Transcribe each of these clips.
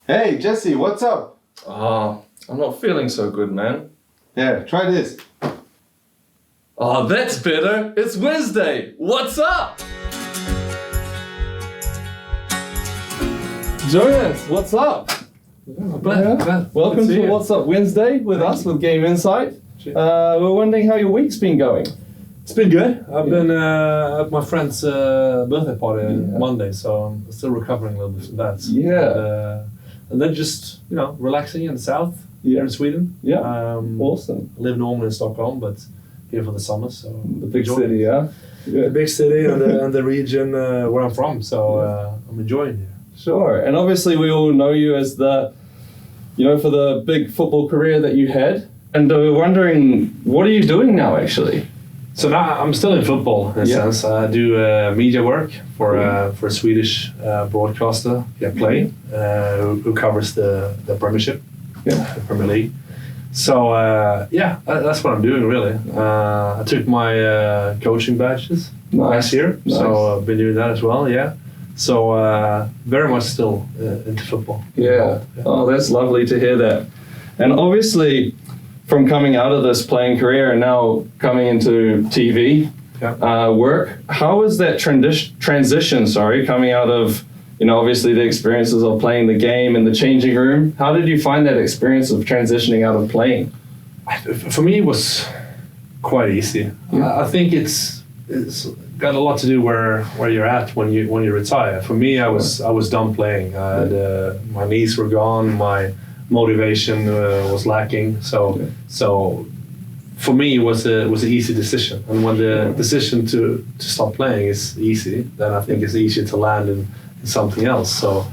Hey, Jesse, what's up? I'm not feeling so good, man. Yeah, try this. Oh, that's better. It's Wednesday. What's up? Jonas, what's up? Welcome to What's Up Wednesday with us, with GameInsight. We're wondering how your week's been going. It's been good. I've been at my friend's birthday party on Monday, so I'm still recovering a little bit from that. Yeah. And then just, relaxing in the south, here in Sweden. Yeah, awesome. I live normally in Stockholm, but here for the summer, so... The big city, yeah? The big city and the region where I'm from, so I'm enjoying it. Sure, and obviously we all know you as the, for the big football career that you had. And we're wondering, what are you doing now, actually? So now I'm still in football, in a sense. I do media work for a Swedish broadcaster, Play, who covers the Premiership, the Premier League. So that's what I'm doing, really. I took my coaching badges last year, so I've been doing that as well, So very much still into football. Yeah. Oh, that's lovely to hear that. And obviously, from coming out of this playing career and now coming into TV work, how was that transition, coming out of, obviously the experiences of playing the game in the changing room? How did you find that experience of transitioning out of playing? For me, it was quite easy. Yeah. I think it's got a lot to do where you're at when you retire. For me, I was done playing. My knees were gone. My motivation was lacking. So for me, it was an easy decision. And when the decision to stop playing is easy, then I think it's easier to land in something else. So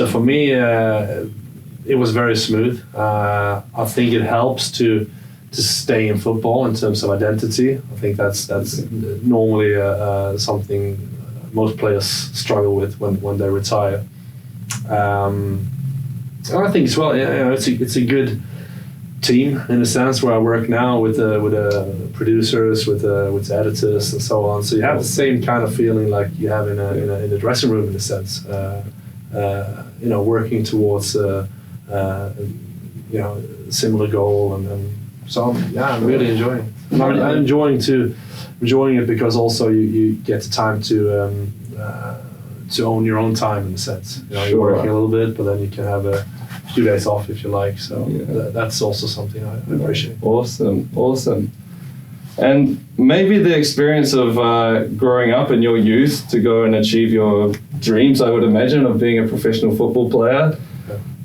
for me, it was very smooth. I think it helps to stay in football in terms of identity. I think that's normally something most players struggle with when they retire. And I think as well, it's a good team in a sense where I work now with producers, with editors and so on. So you have the same kind of feeling like you have in a dressing room in a sense. Working towards similar goal and so I'm really enjoying it. I'm enjoying it because also you get the time to own your own time in a sense. You're working a little bit, but then you can have a few days off if you like. So that's also something I appreciate. Awesome. And maybe the experience of growing up in your youth to go and achieve your dreams, I would imagine, of being a professional football player.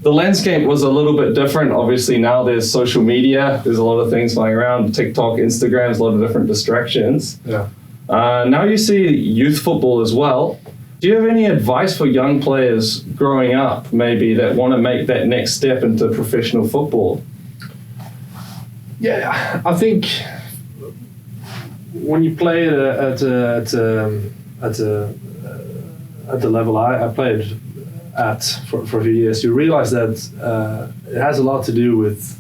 The landscape was a little bit different. Obviously now there's social media, there's a lot of things flying around, TikTok, Instagram, a lot of different distractions. Yeah. Now you see youth football as well. Do you have any advice for young players growing up, maybe, that want to make that next step into professional football? Yeah, I think when you play at the level I played at for a few years, you realize that it has a lot to do with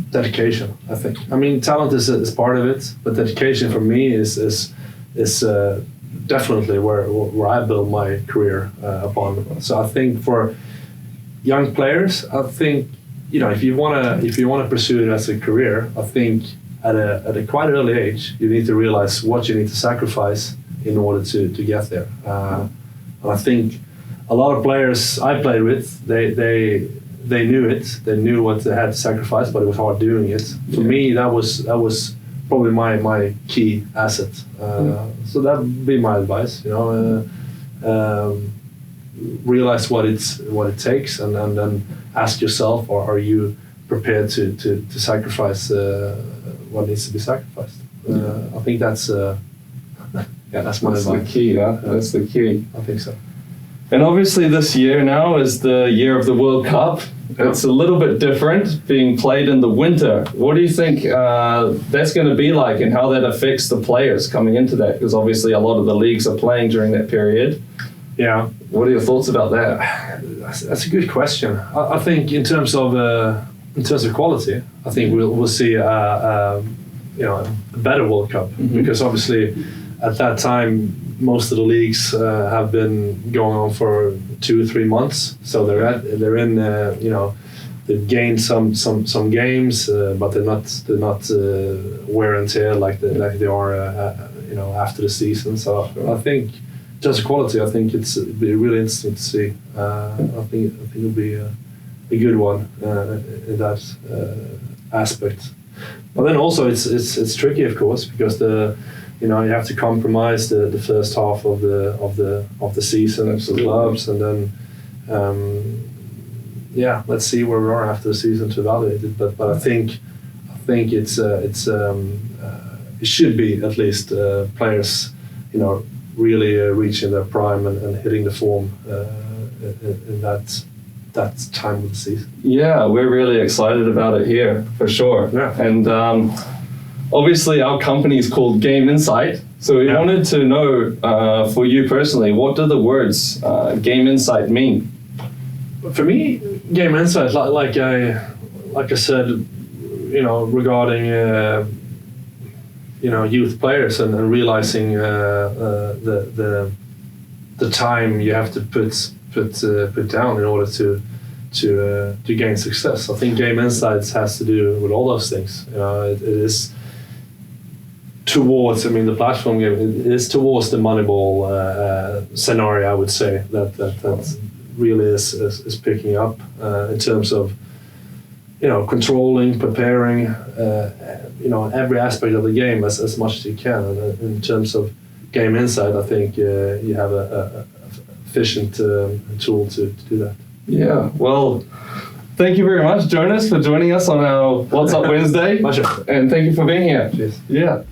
dedication. I think. I mean, talent is part of it, but dedication for me is definitely where I build my career upon. So I think for young players, I think if you wanna pursue it as a career, I think at a quite early age you need to realize what you need to sacrifice in order to get there. And I think a lot of players I played with, they knew it. They knew what they had to sacrifice, but it was hard doing it. For me, that was probably my key asset. So that would be my advice. Realize what it takes, and then ask yourself, or are you prepared to sacrifice what needs to be sacrificed? I think that's my advice. The key. That's the key. I think so. And obviously this year now is the year of the World Cup. It's a little bit different, being played in the winter. What do you think that's going to be like, and how that affects the players coming into that? Because obviously a lot of the leagues are playing during that period. Yeah. What are your thoughts about that? That's a good question. I think in terms of quality, I think we'll see a better World Cup, because obviously at that time most of the leagues have been going on for 2-3 months. So they're in they've gained some games, but they're not wear and tear like they are after the season. So I think just quality. I think it'd be really interesting to see. I think it'll be a good one in that aspect. But then also it's tricky, of course, because you have to compromise the first half of the season for clubs, and then let's see where we are after the season to evaluate it. But I think it should be at least players really reaching their prime and hitting the form in that time of the season. Yeah, we're really excited about it here, for sure. Yeah. And obviously our company is called GameInsight. So we wanted to know, for you personally, what do the words GameInsight mean? For me, GameInsight, like I said, regarding youth players and realizing the time you have to put down in order to gain success. I think GameInsight has to do with all those things. It is towards. The platform game. It is towards the Moneyball scenario. I would say that really is picking up in terms of controlling, preparing, every aspect of the game as much as you can. And in terms of GameInsight, I think you have a efficient tool to do that. Yeah, well, thank you very much, Jonas, for joining us on our What's Up Wednesday. Pleasure. And thank you for being here. Cheers. Yeah.